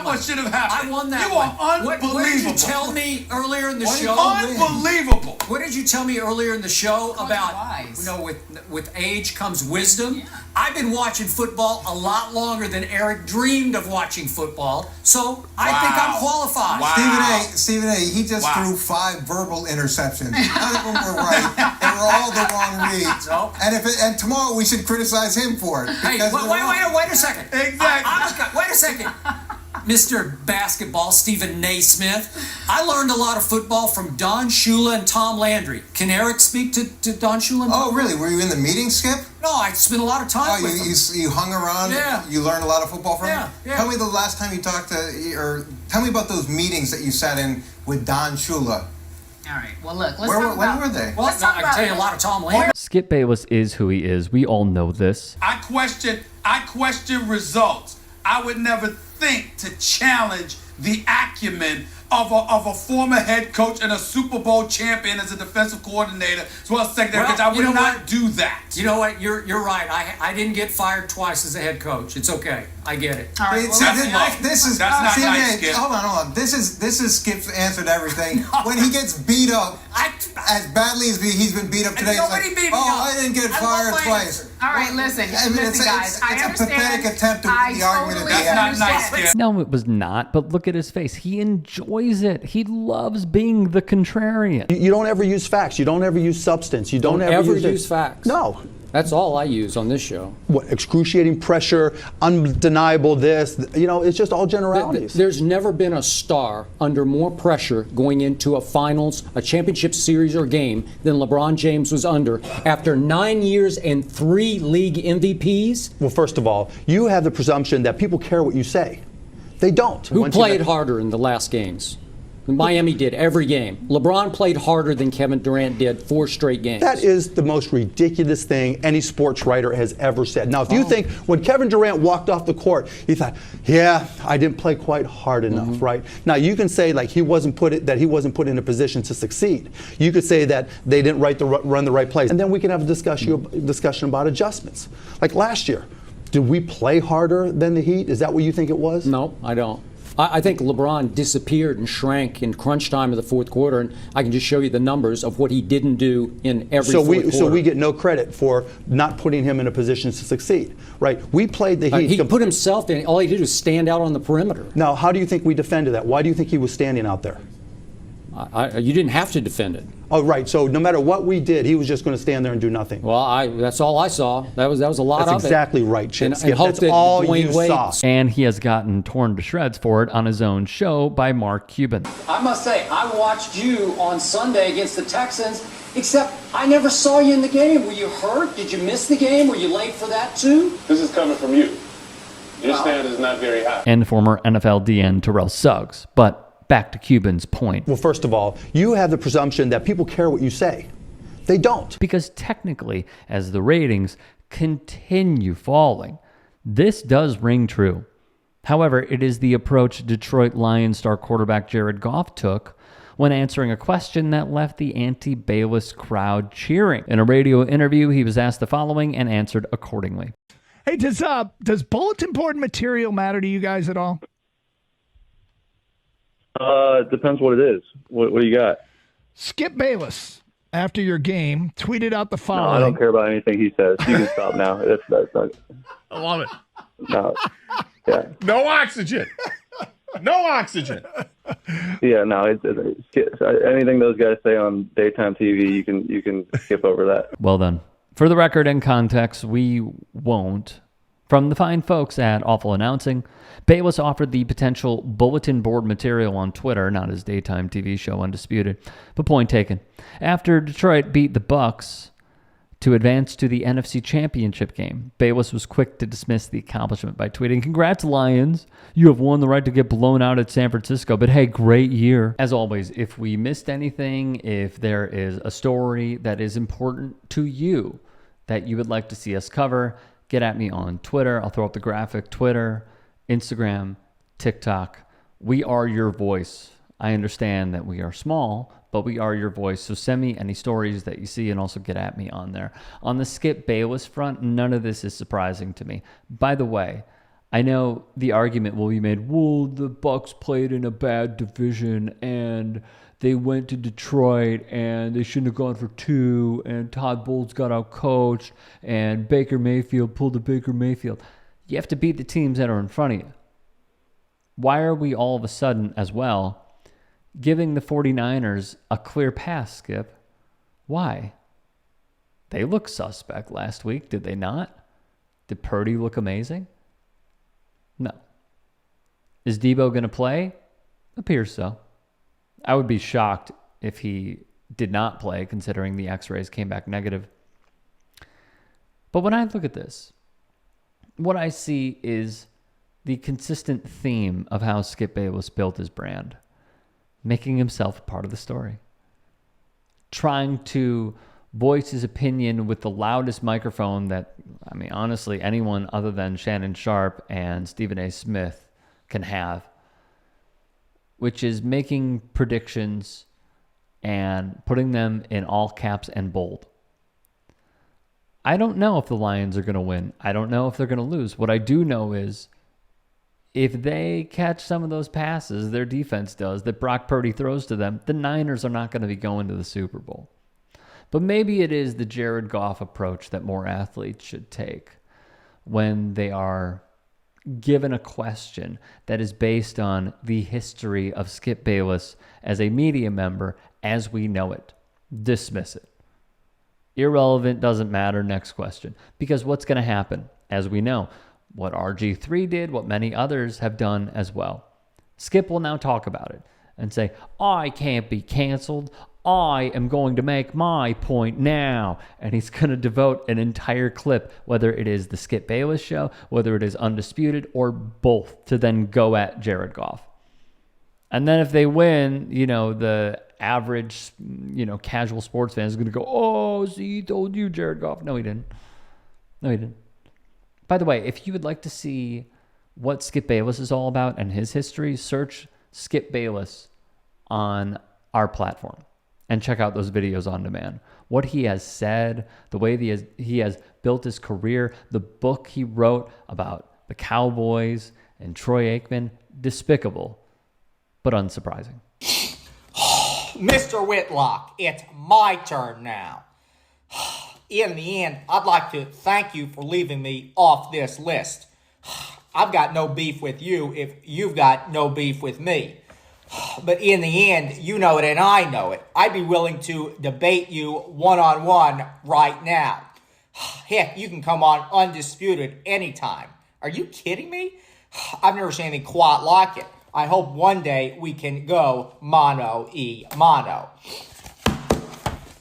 not what should have happened. I won that You one. are unbelievable. What did you tell me earlier in the show? Unbelievable. What did you tell me earlier in the show about, wise. with age comes wisdom? Yeah. I've been watching football a lot longer than Eric dreamed of watching football, so I think I'm qualified. Wow. Stephen A, he just threw 5 verbal interceptions. None of them were right. They were all the wrong reads. Nope. And tomorrow we should criticize him for it. Hey, wait a second. Exactly. Wait a second. Mr. Basketball, Stephen Naismith. I learned a lot of football from Don Shula and Tom Landry. Can Eric speak to Don Shula and Tom? Oh, really? Were you in the meeting, Skip? No, I spent a lot of time with them. You hung around? Yeah. You learned a lot of football from him? Yeah. Tell me the last time you talked or tell me about those meetings that you sat in with Don Shula. All right. Well, look. When were they? Well, I can tell you a lot of Tom Landry. Skip Bayless is who he is. We all know this. I question results. I would never think to challenge the acumen of a former head coach and a Super Bowl champion as a defensive coordinator as well as secondary coach. I would not do that. You know what? You're right. I didn't get fired twice as a head coach. It's okay. I get it. All right. That's not nice, Skip. Hold on. This is Skip's answer to everything. When he gets beat up, as badly as he's been beat up today, nobody beat me up. I didn't get fired twice. All right, listen, guys. I understand. It's a pathetic attempt to win the argument. That's not nice, Skip. No, it was not. But look at his face. He enjoys it. He loves being the contrarian. You don't ever use facts. You don't ever use substance. You don't ever use facts. No. That's all I use on this show. What, excruciating pressure, undeniable this, it's just all generalities. There's never been a star under more pressure going into a finals, a championship series or game than LeBron James was under after 9 years and 3 league MVPs. Well, first of all, you have the presumption that people care what you say. They don't. Who played harder in the last games? Miami did every game. LeBron played harder than Kevin Durant did 4 straight games. That is the most ridiculous thing any sports writer has ever said. Now, if you think when Kevin Durant walked off the court, he thought, yeah, I didn't play quite hard enough, right? Now, you can say like he wasn't put in a position to succeed. You could say that they didn't run the right plays. And then we can have a discussion about adjustments. Like last year, did we play harder than the Heat? Is that what you think it was? No, I don't. I think LeBron disappeared and shrank in crunch time of the fourth quarter, and I can just show you the numbers of what he didn't do in every fourth quarter. So we get no credit for not putting him in a position to succeed, right? We played the Heat. He put himself in. All he did was stand out on the perimeter. Now, how do you think we defended that? Why do you think he was standing out there? You didn't have to defend it. Oh, right. So no matter what we did, he was just going to stand there and do nothing. Well, that's all I saw. That was a lot of it. That's exactly right, Chip. And hope that's that all Dwayne you Wade saw. And he has gotten torn to shreds for it on his own show by Mark Cuban. I must say, I watched you on Sunday against the Texans, except I never saw you in the game. Were you hurt? Did you miss the game? Were you late for that too? This is coming from you. Your standard is not very high. And former NFL DN Terrell Suggs. But back to Cuban's point. Well, first of all, you have the presumption that people care what you say. They don't. Because technically, as the ratings continue falling, this does ring true. However, it is the approach Detroit Lions star quarterback Jared Goff took when answering a question that left the anti-Bayless crowd cheering. In a radio interview, he was asked the following and answered accordingly. Hey, does bulletin board material matter to you guys at all? It depends what it is. What do you got? Skip Bayless, after your game, tweeted out the following. No, I don't care about anything he says. You can stop now. That's not. I love it. No. Yeah. No oxygen. No oxygen. Yeah. No. Anything those guys say on daytime TV, you can skip over that. Well then, for the record and context, we won't. From the fine folks at Awful Announcing, Bayless offered the potential bulletin board material on Twitter, not his daytime TV show Undisputed, but point taken. After Detroit beat the Bucks to advance to the NFC Championship game, Bayless was quick to dismiss the accomplishment by tweeting, "Congrats, Lions. You have won the right to get blown out at San Francisco, but hey, great year." As always, if we missed anything, if there is a story that is important to you that you would like to see us cover, get at me on Twitter. I'll throw up the graphic. Twitter, Instagram, TikTok. We are your voice. I understand that we are small, but we are your voice. So send me any stories that you see and also get at me on there. On the Skip Bayless front, none of this is surprising to me. By the way, I know the argument will be made, well, the Bucks played in a bad division and they went to Detroit and they shouldn't have gone for 2 and Todd Bowles got out-coached and Baker Mayfield pulled a Baker Mayfield. You have to beat the teams that are in front of you. Why are we all of a sudden, as well, giving the 49ers a clear pass, Skip? Why? They looked suspect last week, did they not? Did Purdy look amazing? No. Is Debo going to play? Appears so. I would be shocked if he did not play, considering the x-rays came back negative. But when I look at this, what I see is the consistent theme of how Skip Bayless built his brand, making himself a part of the story, trying to voice his opinion with the loudest microphone that, I mean, honestly, anyone other than Shannon Sharp and Stephen A. Smith can have, which is making predictions and putting them in all caps and bold. I don't know if the Lions are going to win. I don't know if they're going to lose. What I do know is if they catch some of those passes their defense does that Brock Purdy throws to them, the Niners are not going to be going to the Super Bowl. But maybe it is the Jared Goff approach that more athletes should take when they are given a question that is based on the history of Skip Bayless as a media member as we know it. Dismiss it. Irrelevant, doesn't matter, next question. Because what's going to happen? As we know, what RG3 did, what many others have done as well. Skip will now talk about it and say, I can't be canceled. I am going to make my point now. And he's going to devote an entire clip, whether it is the Skip Bayless show, whether it is Undisputed, or both, to then go at Jared Goff. And then if they win, the average, casual sports fan is going to go, oh, see, he told you, Jared Goff. No, he didn't. By the way, if you would like to see what Skip Bayless is all about and his history, search Skip Bayless on our platform and check out those videos on demand. What he has said, the way he has built his career, the book he wrote about the Cowboys and Troy Aikman, despicable, but unsurprising. Mr. Whitlock, it's my turn now. In the end, I'd like to thank you for leaving me off this list. I've got no beef with you if you've got no beef with me. But in the end, you know it and I know it. I'd be willing to debate you one-on-one right now. Heck, you can come on Undisputed anytime. Are you kidding me? I've never seen anything quite like it. I hope one day we can go mano-a-mano.